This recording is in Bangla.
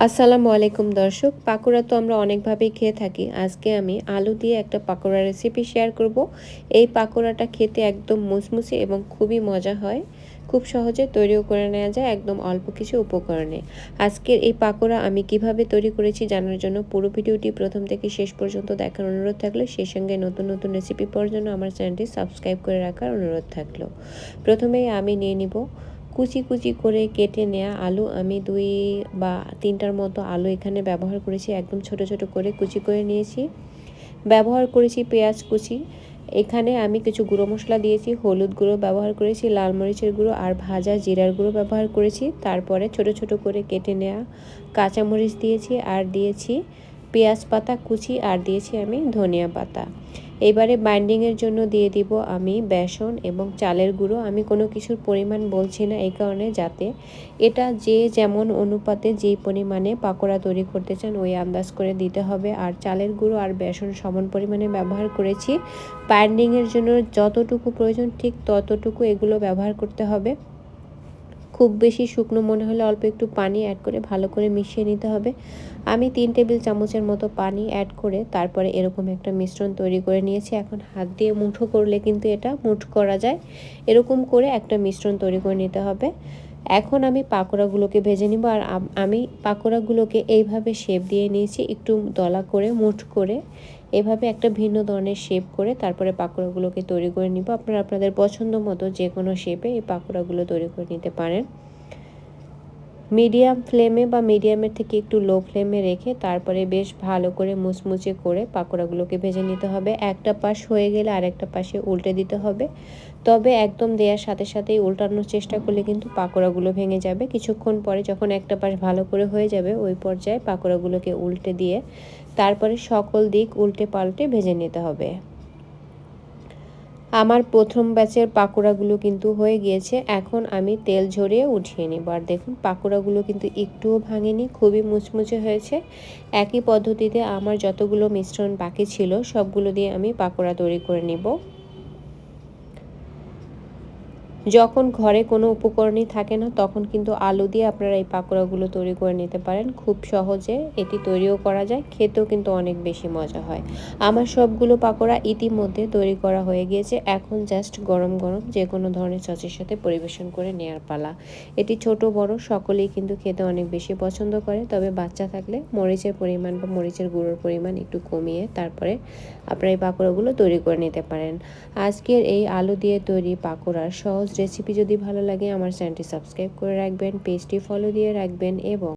আসসালামু আলাইকুম দর্শক, পাকোড়া তো আমরা অনেকভাবেই খেয়ে থাকি। আজকে আমি আলু দিয়ে একটা পাকোড়া রেসিপি শেয়ার করব। এই পাকোড়াটা খেতে একদম মুচমুচে এবং খুবই মজা হয়। খুব সহজে তৈরিও করে নেওয়া যায় একদম অল্প কিছু উপকরণে। আজকের এই পাকোড়া আমি কিভাবে তৈরি করেছি জানার জন্য পুরো ভিডিওটি প্রথম থেকে শেষ পর্যন্ত দেখার অনুরোধ থাকলো। সেই সঙ্গে নতুন নতুন রেসিপি পাওয়ার জন্য আমার চ্যানেলটি সাবস্ক্রাইব করে রাখার অনুরোধ থাকলো। প্রথমেই আমি নিয়ে নিব কুচি কুচি করে কেটে নেওয়া আলু। আমি 2 বা 3টার মতো আলু এখানে ব্যবহার করেছি, একদম ছোট ছোট করে কুচি করে নিয়েছি। ব্যবহার করেছি পেঁয়াজ কুচি। এখানে আমি কিছু গুঁড়ো মশলা দিয়েছি, হলুদ গুঁড়ো ব্যবহার করেছি, লাল মরিচের গুঁড়ো আর ভাজা জিরার গুঁড়ো ব্যবহার করেছি। তারপরে ছোট ছোট করে কেটে নেওয়া কাঁচামরিচ দিয়েছি, আর দিয়েছি পেঁয়াজ পাতা কুচি, আর দিয়েছি আমি ধনিয়া পাতা। এবারে বাইন্ডিংয়ের জন্য দিয়ে দিব আমি বেসন এবং চালের গুঁড়ো। আমি কোনো কিছুর পরিমাণ বলছি না, এই কারণে যাতে এটা যে যেমন অনুপাতে যেই পরিমাণে পাকোড়া তৈরি করতে চান ওই আন্দাজ করে দিতে হবে। আর চালের গুঁড়ো আর বেসন সমান পরিমাণে ব্যবহার করেছি। বাইন্ডিংয়ের জন্য যতটুকু প্রয়োজন ঠিক ততটুকু এগুলো ব্যবহার করতে হবে। খুব বেশি শুকনো মনে হলে অল্প একটু পানি অ্যাড করে ভালো করে মিশিয়ে নিতে হবে। আমি 3 টেবিল চামচের মতো পানি অ্যাড করে তারপরে এরকম একটা মিশ্রণ তৈরি করে নিয়েছি। এখন হাত দিয়ে মুঠো করলে কিন্তু এটা মুঠ করা যায়। এরকম করে একটা মিশ্রণ তৈরি করে নিতে হবে। এখন আমি পাকোড়াগুলোকে ভেজে নিব। আর আমি পাকোড়াগুলোকে এইভাবে শেপ দিয়ে নিয়েছি, একটু দলা করে মুঠ করে এভাবে একটা ভিন্ন ধরনের শেপ করে তারপরে পাকোড়াগুলোকে তৈরি করে নিব। আপনারা আপনাদের পছন্দ মতো যে কোনো শেপে এই পাকোড়াগুলো তৈরি করে নিতে পারেন। মিডিয়াম ফ্লেমে বা মিডিয়ামের থেকে একটু লো ফ্লেমে রেখে তারপরে বেশ ভালো করে মুচমুচে করে পাকোড়াগুলোকে ভেজে নিতে হবে। একটা পাশ হয়ে গেলে আরেকটা পাশে উল্টে দিতে হবে। তবে একদম দেওয়ার সাথে সাথেই উল্টানোর চেষ্টা করলে কিন্তু পাকোড়াগুলো ভেঙে যাবে। কিছুক্ষণ পরে যখন একটা পাশ ভালো করে হয়ে যাবে ওই পর্যায়ে পাকোড়াগুলোকে উল্টে দিয়ে তারপরে সকল দিক উল্টে পাল্টে ভেজে নিতে হবে। আমার প্রথম ব্যাচের পাকোড়াগুলো কিন্তু হয়ে গিয়েছে। এখন আমি তেল ঝরিয়ে উঠিয়ে নিব। আর দেখুন পাকোড়াগুলো কিন্তু একটুও ভাঙেনি, খুবই মুচমুচে হয়েছে। একই পদ্ধতিতে আমার যতগুলো মিশ্রণ বাকি ছিল সবগুলো দিয়ে আমি পাকোড়া তৈরি করে নিব। যখন ঘরে কোনো উপকরণই থাকে না তখন কিন্তু আলু দিয়ে আপনারা এই পাকোড়াগুলো তৈরি করে নিতে পারেন। খুব সহজে এটি তৈরিও করা যায়, খেতেও কিন্তু অনেক বেশি মজা হয়। আমার সবগুলো পাকোড়া ইতিমধ্যে তৈরি করা হয়ে গিয়েছে। এখন জাস্ট গরম গরম যে কোনো ধরনের সসের সাথে পরিবেশন করে নেওয়ার পালা। এটি ছোট বড় সকলেই কিন্তু খেতে অনেক বেশি পছন্দ করে। তবে বাচ্চা থাকলে মরিচের পরিমাণ বা মরিচের গুঁড়োর পরিমাণ একটু কমিয়ে তারপরে আপনারা এই পাকোড়াগুলো তৈরি করে নিতে পারেন। আজকের এই আলু দিয়ে তৈরি পাকোড়ার সহজ রেসিপি যদি ভালো লাগে আমার চ্যানেলটি সাবস্ক্রাইব করে রাখবেন, পেজটি ফলো দিয়ে রাখবেন এবং